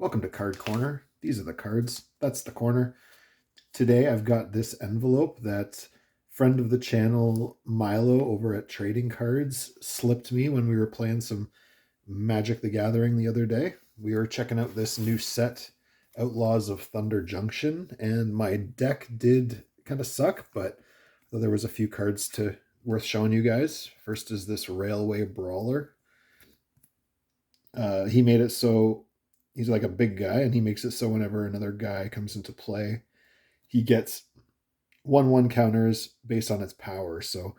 Welcome to Card Corner. These are the cards. That's the corner. Today I've got this envelope that friend of the channel Milo over at Trading Cards slipped me when we were playing some Magic the Gathering the other day. We were checking out this new set, Outlaws of Thunder Junction, and my deck did kind of suck, but there was a few cards to worth showing you guys. First is this Railway Brawler. He made it so he's like a big guy, and he makes it so whenever another guy comes into play, he gets 1/1 counters based on its power. So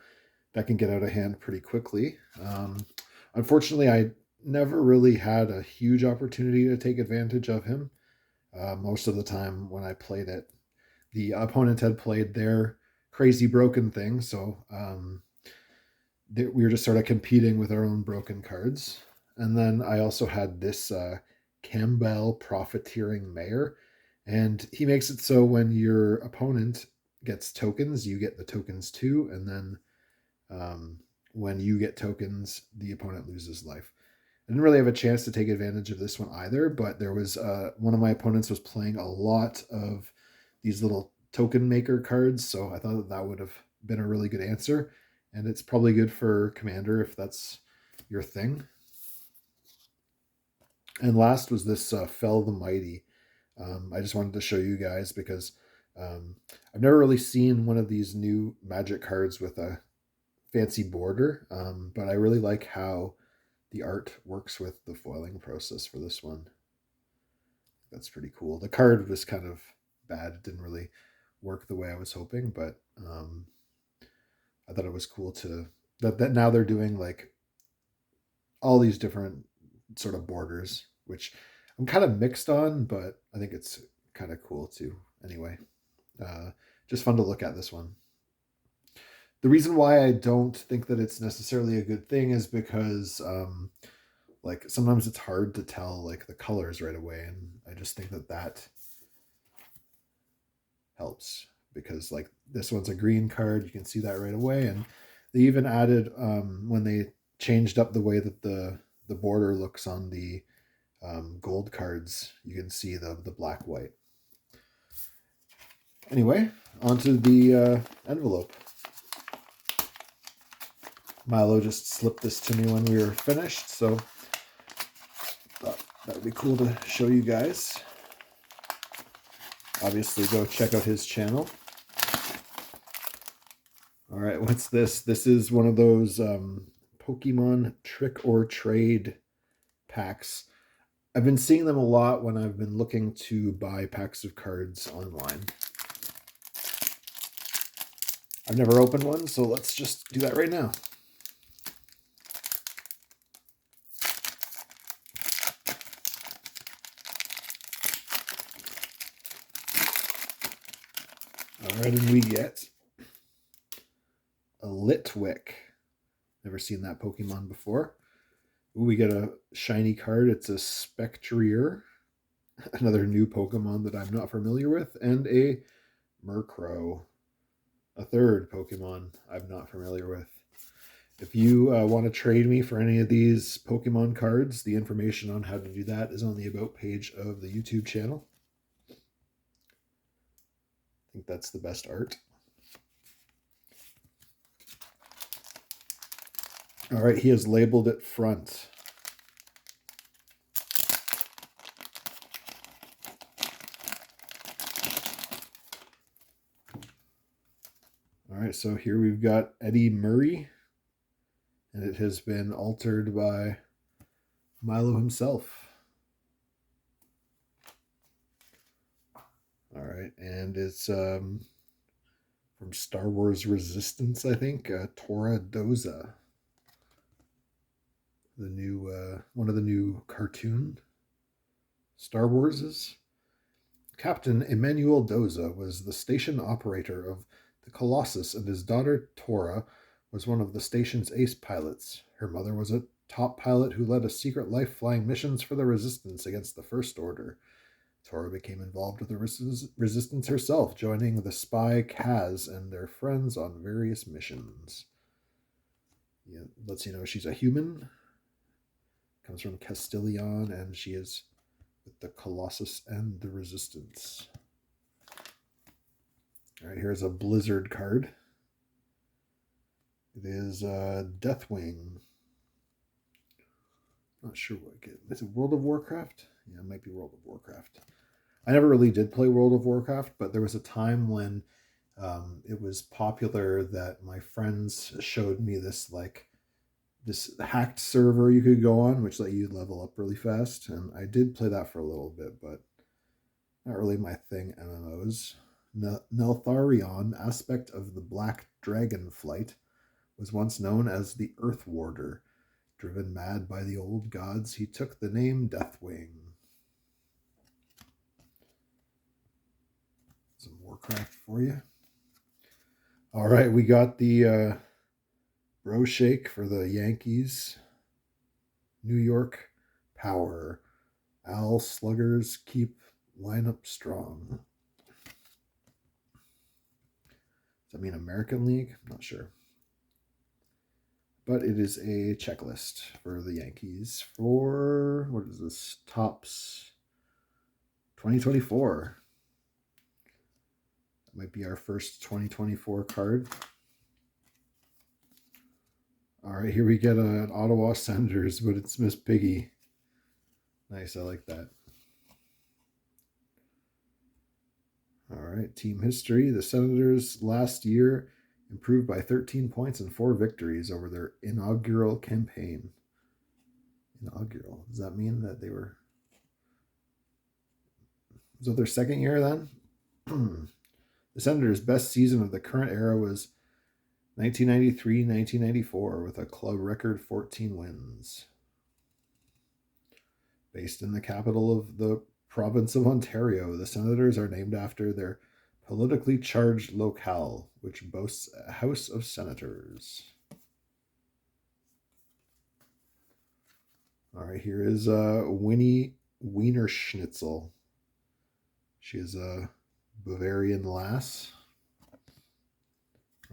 that can get out of hand pretty quickly. Unfortunately, I never really had a huge opportunity to take advantage of him. Most of the time when I played it, the opponent had played their crazy broken thing. So we were just sort of competing with our own broken cards. And then I also had this Campbell Profiteering Mayor. And he makes it so when your opponent gets tokens, you get the tokens too. And then when you get tokens, the opponent loses life. I didn't really have a chance to take advantage of this one either, but there was one of my opponents was playing a lot of these little token maker cards. So I thought that would have been a really good answer. And it's probably good for Commander if that's your thing. And last was this Fell the Mighty. I just wanted to show you guys because I've never really seen one of these new Magic cards with a fancy border, but I really like how the art works with the foiling process for this one. That's pretty cool. The card was kind of bad. It didn't really work the way I was hoping, but I thought it was cool to that now they're doing like all these different sort of borders, which I'm kind of mixed on, but I think it's kind of cool too. Anyway, just fun to look at this one. The reason why I don't think that it's necessarily a good thing is because like sometimes it's hard to tell like the colors right away, and I just think that helps because like this one's a green card, you can see that right away, and they even added when they changed up the way that the border looks on the gold cards, you can see the black white. Anyway, onto the envelope. Milo just slipped this to me when we were finished, so thought that would be cool to show you guys. Obviously, go check out his channel. All right, what's this? This is one of those Pokemon Trick or Trade packs. I've been seeing them a lot when I've been looking to buy packs of cards online. I've never opened one, so let's just do that right now. All right, and we get a Litwick. Never seen that Pokemon before. Ooh, we get a shiny card. It's a Spectrier, another new Pokemon that I'm not familiar with, and a Murkrow, a third Pokemon I'm not familiar with. If you want to trade me for any of these Pokemon cards, the information on how to do that is on the About page of the YouTube channel. I think that's the best art. All right, he has labeled it front. All right, so here we've got Eddie Murray, and it has been altered by Milo himself. All right, and it's from Star Wars Resistance, I think, Tora Doza, the new one of the new cartoon Star Warses. Captain Emmanuel Doza was the station operator of the Colossus, and his daughter Tora was one of the station's ace pilots. Her mother was a top pilot who led a secret life flying missions for the Resistance against the First Order. Tora became involved with the Resistance herself, joining the spy Kaz and their friends on various missions. Yeah, lets you know she's a human. Comes from Castilian, and she is with the Colossus and the Resistance. All right, here's a Blizzard card. It is Deathwing. Not sure what it is. It World of Warcraft? Yeah, it might be World of Warcraft. I never really did play World of Warcraft, but there was a time when it was popular that my friends showed me this hacked server you could go on, which let you level up really fast. And I did play that for a little bit, but not really my thing, MMOs. Neltharion, aspect of the Black Dragon Flight, was once known as the Earth Warder. Driven mad by the old gods, he took the name Deathwing. Some Warcraft for you. All right, we got the Bro Shake for the Yankees. New York Power. Al Sluggers keep lineup strong. Does that mean American League? I'm not sure. But it is a checklist for the Yankees for, what is this? Topps 2024. That might be our first 2024 card. All right, here we get an Ottawa Senators, but it's Miss Piggy. Nice, I like that. All right, team history. The Senators last year improved by 13 points and 4 victories over their inaugural campaign. Inaugural. Does that mean that they were... Was it their second year then? The Senators' best season of the current era was 1993-1994 with a club record 14 wins. Based in the capital of the province of Ontario, the Senators are named after their politically charged locale, which boasts a House of Senators. All right, here is Winnie Wienerschnitzel. She is a Bavarian lass.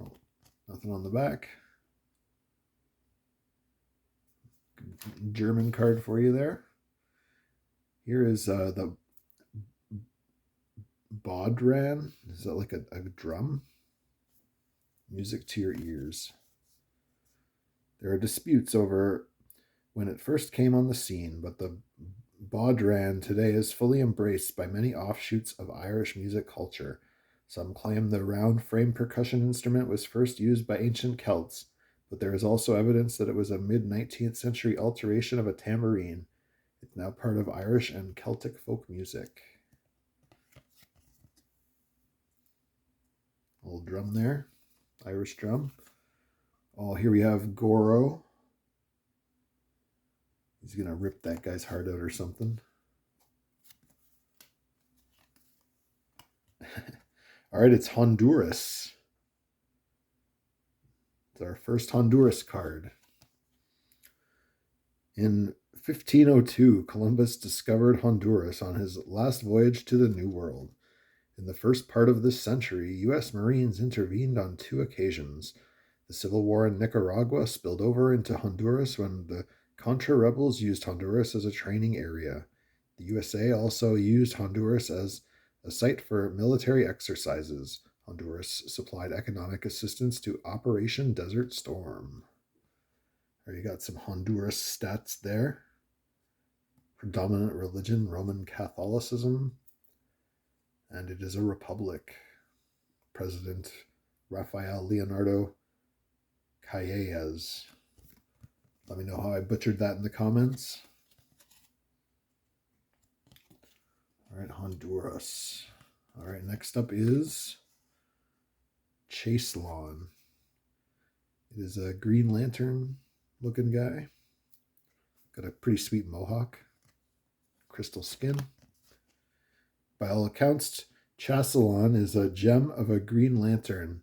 Oh, nothing on the back. German card for you there. Here is the Bodran. Is that like a drum? Music to your ears. There are disputes over when it first came on the scene, but the Bodran today is fully embraced by many offshoots of Irish music culture. Some claim the round frame percussion instrument was first used by ancient Celts, but there is also evidence that it was a mid-19th century alteration of a tambourine. It's now part of Irish and Celtic folk music. Little drum there. Irish drum. Oh, here we have Goro. He's going to rip that guy's heart out or something. All right, it's Honduras. It's our first Honduras card. In 1502, Columbus discovered Honduras on his last voyage to the New World. In the first part of this century, U.S. Marines intervened on 2 occasions. The Civil War in Nicaragua spilled over into Honduras when the Contra rebels used Honduras as a training area. The USA also used Honduras as a site for military exercises. Honduras supplied economic assistance to Operation Desert Storm. There you got some Honduras stats there. Predominant religion, Roman Catholicism. And it is a republic. President Rafael Leonardo Calles. Let me know how I butchered that in the comments. All right, Honduras. All right, next up is Chaselon. It is a Green Lantern looking guy. Got a pretty sweet mohawk. Crystal skin. By all accounts, Chaselon is a gem of a Green Lantern.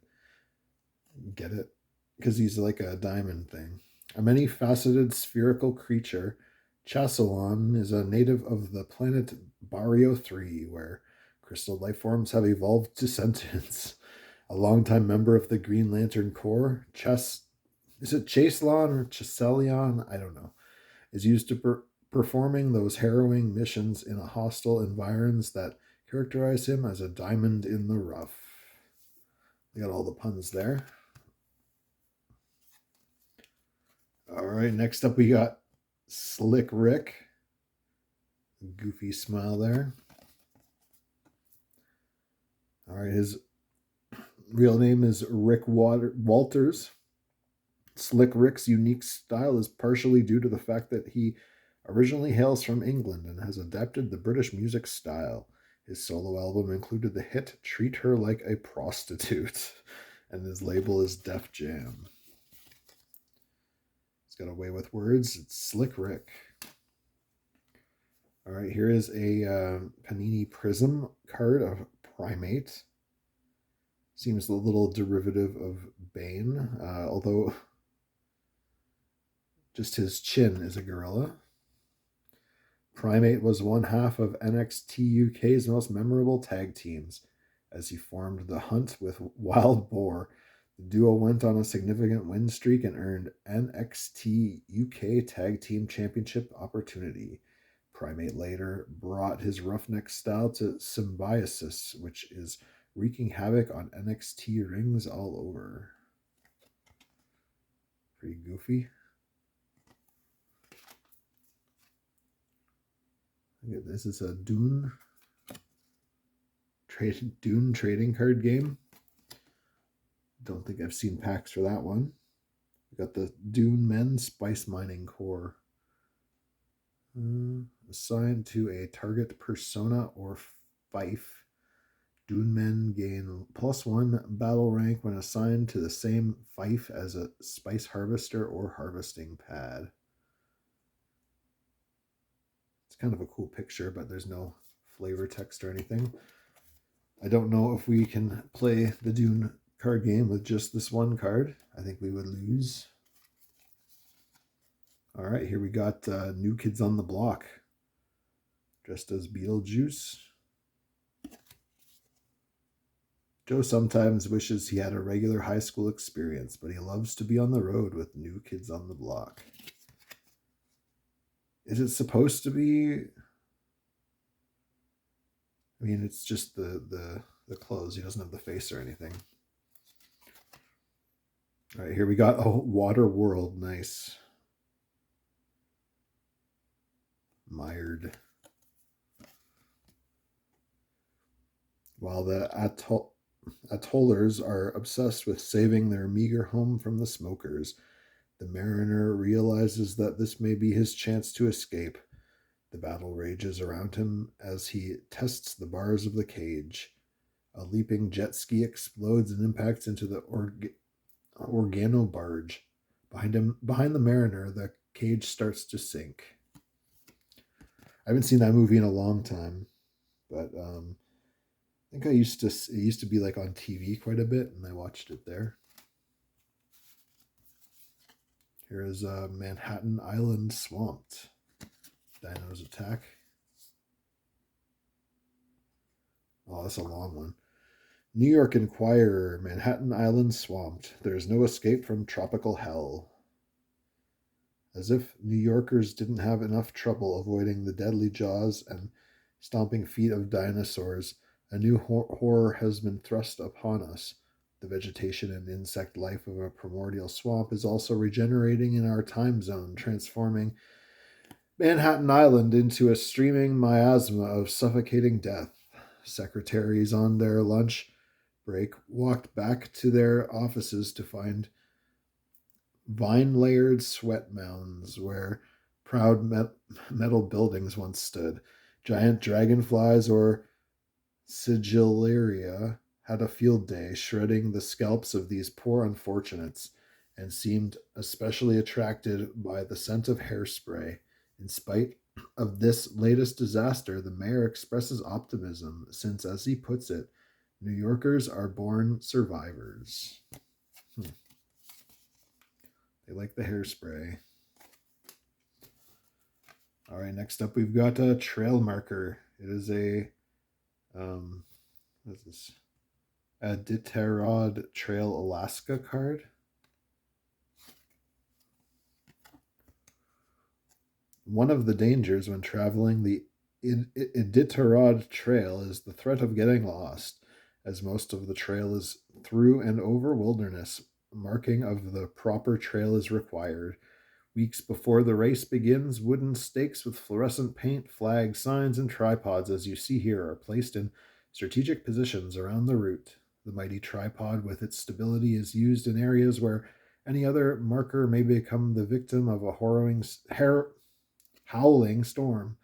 Get it? Because he's like a diamond thing. A many-faceted spherical creature, Chaselon is a native of the planet Barrio 3, where crystal life forms have evolved to sentience. A longtime member of the Green Lantern Corps, is it Chaselon or Chaselion? I don't know. Is used to performing those harrowing missions in a hostile environs that characterize him as a diamond in the rough. We got all the puns there. All right, next up we got Slick Rick. Goofy smile there. All right, his real name is Rick Walters. Slick Rick's unique style is partially due to the fact that he originally hails from England and has adapted the British music style. His solo album included the hit Treat Her Like a Prostitute, and his label is Def Jam. He's got a way with words. It's Slick Rick. All right, here is a Panini Prism card of Primate. Seems a little derivative of Bane, although just his chin is a gorilla. Primate was one half of NXT UK's most memorable tag teams. As he formed the Hunt with Wild Boar, the duo went on a significant win streak and earned NXT UK Tag Team Championship opportunity. Primate later brought his roughneck style to Symbiosis, which is wreaking havoc on NXT rings all over. Pretty goofy. This is a Dune trading card game. Don't think I've seen packs for that one. We got the Dune Men Spice Mining Core. Assigned to a target persona or fief. Dune Men gain +1 battle rank when assigned to the same fief as a spice harvester or harvesting pad. It's kind of a cool picture, but there's no flavor text or anything. I don't know if we can play the Dune card game with just this one card. I think we would lose. All right, here we got New Kids on the Block, dressed as Beetlejuice. Joe sometimes wishes he had a regular high school experience, but he loves to be on the road with New Kids on the Block. Is it supposed to be? I mean, it's just the clothes. He doesn't have the face or anything. All right, here we got Water World. Nice. Mired. While the Atollers are obsessed with saving their meager home from the smokers, the mariner realizes that this may be his chance to escape. The battle rages around him as he tests the bars of the cage. A leaping jet ski explodes and impacts into the organo barge. Behind the mariner, the cage starts to sink. I haven't seen that movie in a long time, but I think it used to be like on TV quite a bit, and I watched it there. Here is Manhattan Island Swamped. Dinos Attack. Oh, that's a long one. New York Inquirer, Manhattan Island Swamped. There is no escape from tropical hell. As if New Yorkers didn't have enough trouble avoiding the deadly jaws and stomping feet of dinosaurs, a new horror has been thrust upon us. The vegetation and insect life of a primordial swamp is also regenerating in our time zone, transforming Manhattan Island into a streaming miasma of suffocating death. Secretaries on their lunch break walked back to their offices to find vine-layered sweat mounds where proud metal buildings once stood. Giant dragonflies or sigillaria had a field day, shredding the scalps of these poor unfortunates, and seemed especially attracted by the scent of hairspray. In spite of this latest disaster, the mayor expresses optimism, since, as he puts it, New Yorkers are born survivors. They like the hairspray. All right, next up we've got a Trail Marker. It is a, what is this? A Iditarod Trail Alaska card. One of the dangers when traveling the Iditarod Trail is the threat of getting lost, as most of the trail is through and over wilderness. Marking of the proper trail is required. Weeks before the race begins, wooden stakes with fluorescent paint, flags, signs, and tripods, as you see here, are placed in strategic positions around the route. The mighty tripod, with its stability, is used in areas where any other marker may become the victim of a howling storm.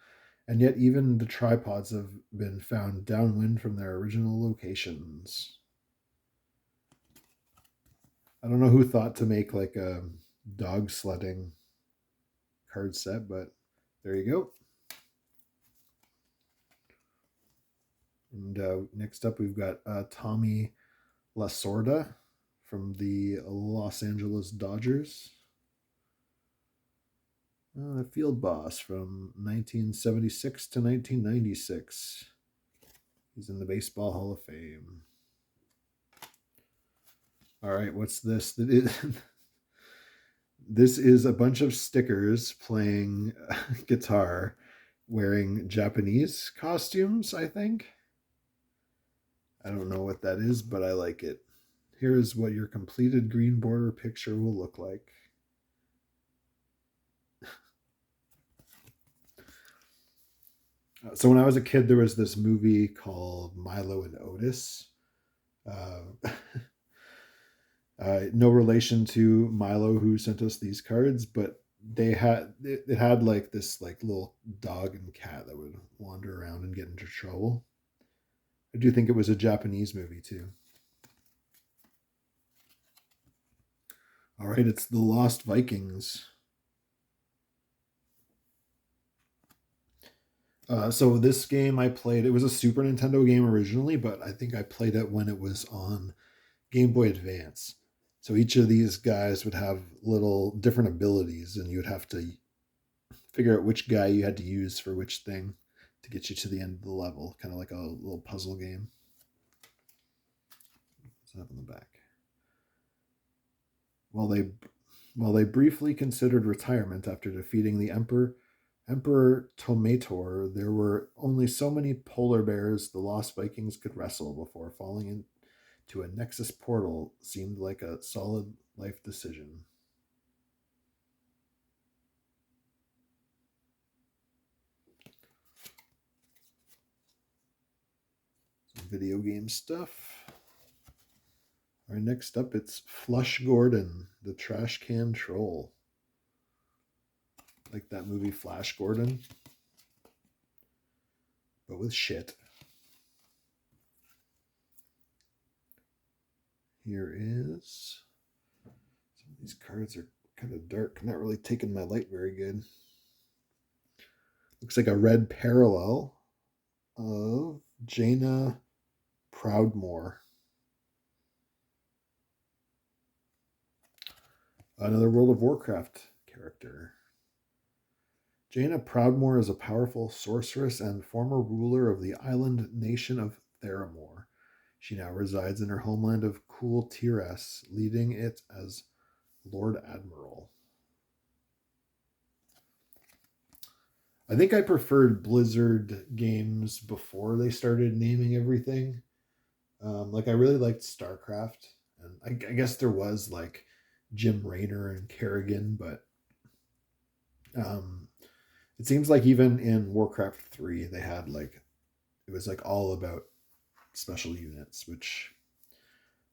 And yet, even the tripods have been found downwind from their original locations. I don't know who thought to make like a dog sledding card set, but there you go. And next up, we've got Tommy Lasorda from the Los Angeles Dodgers. The field boss from 1976 to 1996. He's in the Baseball Hall of Fame. All right, what's this? This is a bunch of stickers playing guitar, wearing Japanese costumes, I think. I don't know what that is, but I like it. Here is what your completed green border picture will look like. So when I was a kid, there was this movie called Milo and Otis. Uh, no relation to Milo who sent us these cards, but it had like this like little dog and cat that would wander around and get into trouble. I do think it was a Japanese movie too. All right, it's the Lost Vikings. So this game I played. It was a Super Nintendo game originally, but I think I played it when it was on Game Boy Advance. So each of these guys would have little different abilities, and you would have to figure out which guy you had to use for which thing to get you to the end of the level, kind of like a little puzzle game. What's that in the back? While they briefly considered retirement after defeating the Emperor Tomator, there were only so many polar bears the Lost Vikings could wrestle before falling into a Nexus portal seemed like a solid life decision. Some video game stuff. All right, next up, it's Flush Gordon, the trash can troll. Like that movie Flash Gordon, but with shit. Here is. Some of these cards are kind of dark, not really taking my light very good. Looks like a red parallel of Jaina Proudmoore. Another World of Warcraft character. Jaina Proudmoore is a powerful sorceress and former ruler of the island nation of Theramore. She now resides in her homeland of Kul Tiras, leading it as Lord Admiral. I think I preferred Blizzard games before they started naming everything. Like I really liked StarCraft, and I guess there was like Jim Raynor and Kerrigan, but it seems like even in Warcraft 3 they had like it was like all about special units, which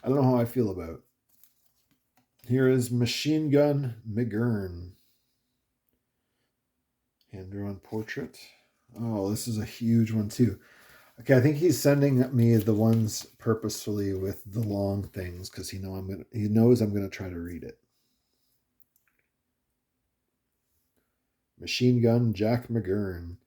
I don't know how I feel about. Here is Machine Gun McGurn. Hand drawn portrait. Oh, this is a huge one too. Okay, I think he's sending me the ones purposefully with the long things because he knows I'm gonna try to read it. Machine Gun Jack McGurn.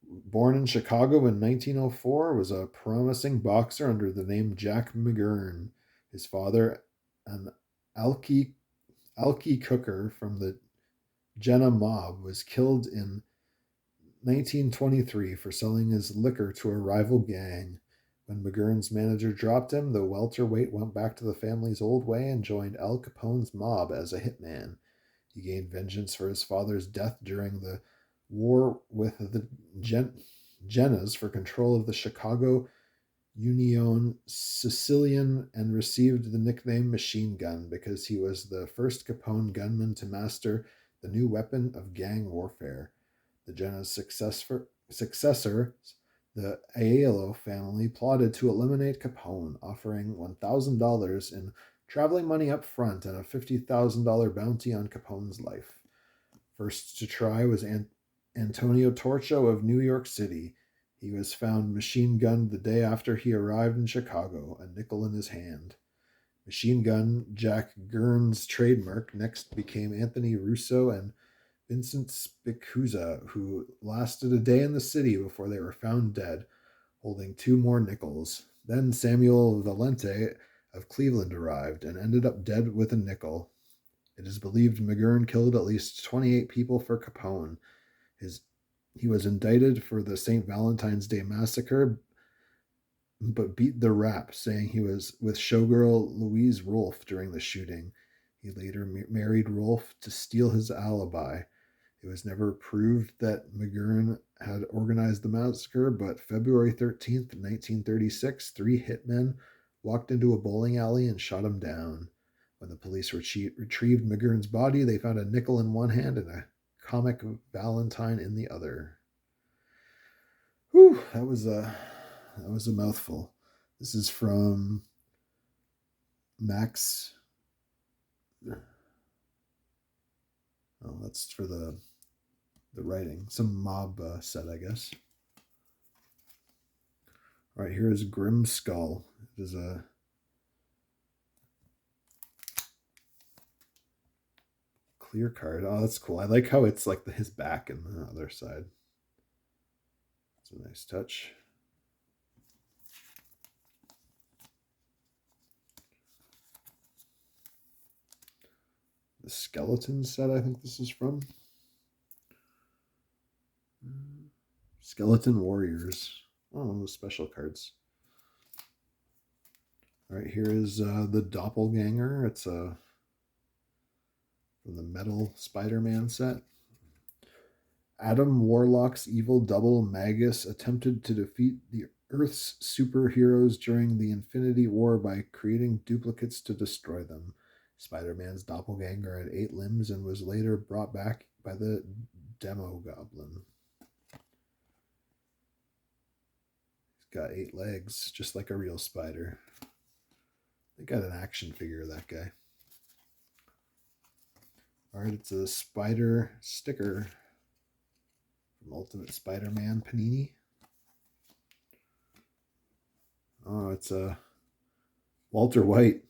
Born in Chicago in 1904, was a promising boxer under the name Jack McGurn. His father, an alky cooker from the Jenna mob, was killed in 1923 for selling his liquor to a rival gang. When McGurn's manager dropped him, the welterweight went back to the family's old way and joined Al Capone's mob as a hitman. He gained vengeance for his father's death during the war with the Jennas for control of the Chicago Union Sicilian and received the nickname Machine Gun because he was the first Capone gunman to master the new weapon of gang warfare. The Jenna's successor, the Aiello family, plotted to eliminate Capone, offering $1,000 in traveling money up front and a $50,000 bounty on Capone's life. First to try was Antonio Torcho of New York City. He was found machine gunned the day after he arrived in Chicago, a nickel in his hand. Machine Gun Jack Gurn's trademark next became Anthony Russo and Vincent Spicuzza, who lasted a day in the city before they were found dead, holding two more nickels. Then Samuel Valente of Cleveland arrived and ended up dead with a nickel. It is believed McGurn killed at least 28 people for Capone. He was indicted for the St. Valentine's Day massacre, but beat the rap, saying he was with showgirl Louise Rolfe during the shooting. He later married Rolfe to steal his alibi. It was never proved that McGurn had organized the massacre, but February 13th, 1936, three hitmen walked into a bowling alley and shot him down. When the police retrieved McGurn's body, they found a nickel in one hand and a comic Valentine in the other. Whew, that was a mouthful. This is from Max. Oh, that's for the writing. Some mob set, I guess. All right, here is Grim Skull. It is a clear card. Oh, that's cool. I like how it's like his back and the other side. It's a nice touch. The Skeleton set, I think this is from. Skeleton Warriors. Oh, the special cards. All right, here is the Doppelganger. It's from the Metal Spider-Man set. Adam Warlock's evil double Magus attempted to defeat the Earth's superheroes during the Infinity War by creating duplicates to destroy them. Spider-Man's doppelganger had 8 limbs and was later brought back by the Demogoblin. He's got 8 legs, just like a real spider. They got an action figure of that guy. All right, it's a spider sticker from Ultimate Spider-Man Panini. Oh, it's a Walter White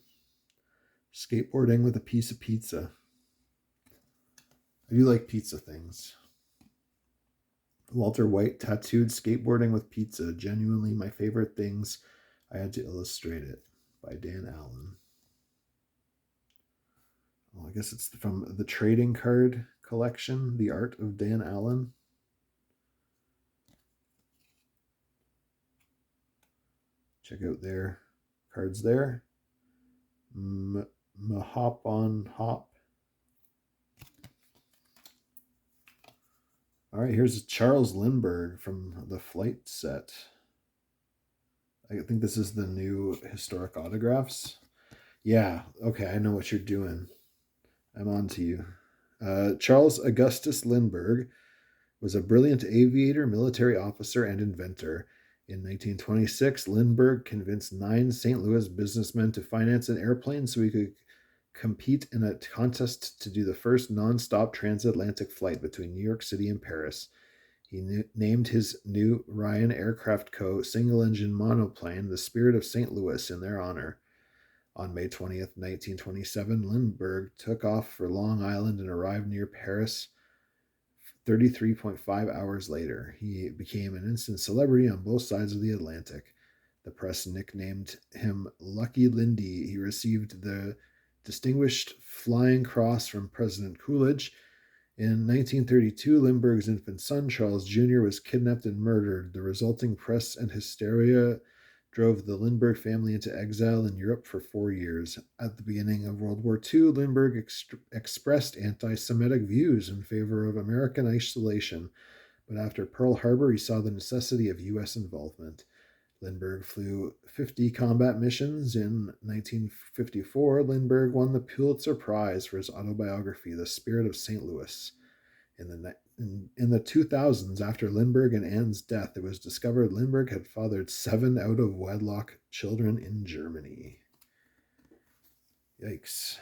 skateboarding with a piece of pizza. I do like pizza things. Walter White tattooed skateboarding with pizza. Genuinely my favorite things. I had to illustrate it, by Dan Allen. Well, I guess it's from the trading card collection, The Art of Dan Allen. Check out their cards there. Mahop on Hop. All right, here's Charles Lindbergh from the Flight set. I think this is the new historic autographs. Yeah, okay, I know what you're doing. I'm on to you. Charles Augustus Lindbergh was a brilliant aviator, military officer, and inventor. In 1926, Lindbergh convinced 9 St. Louis businessmen to finance an airplane so he could compete in a contest to do the first non-stop transatlantic flight between New York City and Paris. He named his new Ryan Aircraft Co. single-engine monoplane the Spirit of St. Louis in their honor. On May 20th, 1927, Lindbergh took off for Long Island and arrived near Paris 33.5 hours later. He became an instant celebrity on both sides of the Atlantic. The press nicknamed him Lucky Lindy. He received the Distinguished Flying Cross from President Coolidge. In 1932, Lindbergh's infant son, Charles Jr., was kidnapped and murdered. The resulting press and hysteria drove the Lindbergh family into exile in Europe for 4 years. At the beginning of World War II, Lindbergh expressed anti Semitic views in favor of American isolation, but after Pearl Harbor, he saw the necessity of U.S. involvement. Lindbergh flew 50 combat missions. In 1954, Lindbergh won the Pulitzer Prize for his autobiography, The Spirit of St. Louis. In the 2000s, after Lindbergh and Anne's death, it was discovered Lindbergh had fathered 7 out of wedlock children in Germany. Yikes.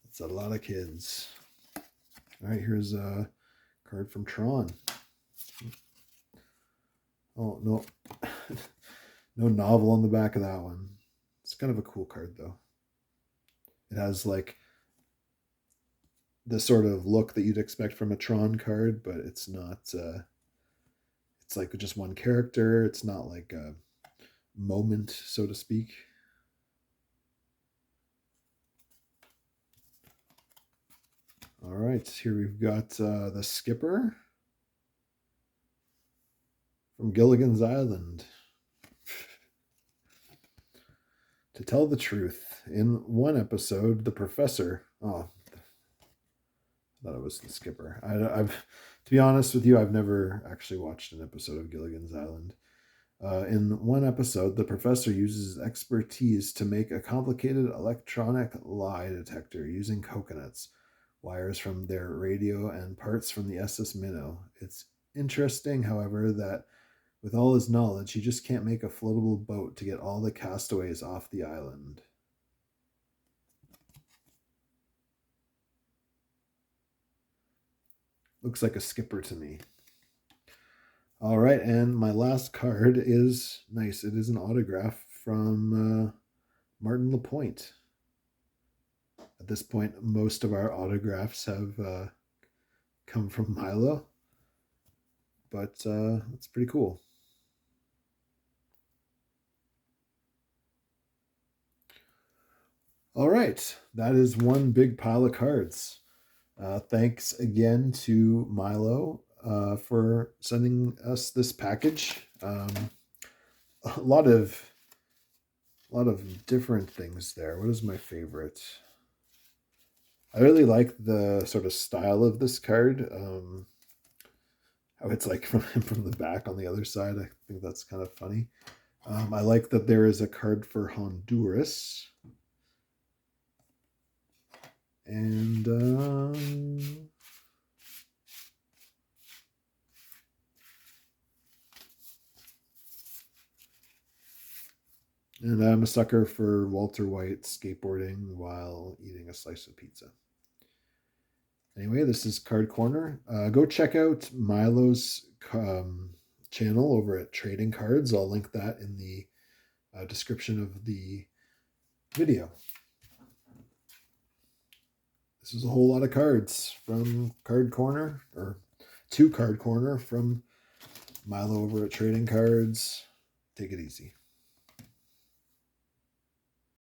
That's a lot of kids. All right, here's a card from Tron. Oh, no. No novel on the back of that one. It's kind of a cool card, though. It has like the sort of look that you'd expect from a Tron card, but it's not. It's like just one character. It's not like a moment, so to speak. All right, here we've got the Skipper from Gilligan's Island. To tell the truth, in one episode, the professor. Oh, I thought it was the Skipper. I've, to be honest with you, I've never actually watched an episode of Gilligan's Island. In one episode, the professor uses his expertise to make a complicated electronic lie detector using coconuts, wires from their radio, and parts from the SS Minnow. It's interesting, however, that with all his knowledge, he just can't make a floatable boat to get all the castaways off the island. Looks like a skipper to me. All right, and my last card is nice. It is an autograph from Martin Lapointe. At this point, most of our autographs have come from Milo, but it's pretty cool. All right, that is one big pile of cards. Thanks again to Milo for sending us this package. A lot of different things there. What is my favorite? I really like the sort of style of this card. How it's like from the back on the other side. I think that's kind of funny. I like that there is a card for Honduras. And I'm a sucker for Walter White skateboarding while eating a slice of pizza. Anyway, this is Card Corner. Go check out Milo's channel over at Trading Cards. I'll link that in the description of the video. This is a whole lot of cards from Card Corner, or to Card Corner from Milo over at Trading Cards. Take it easy.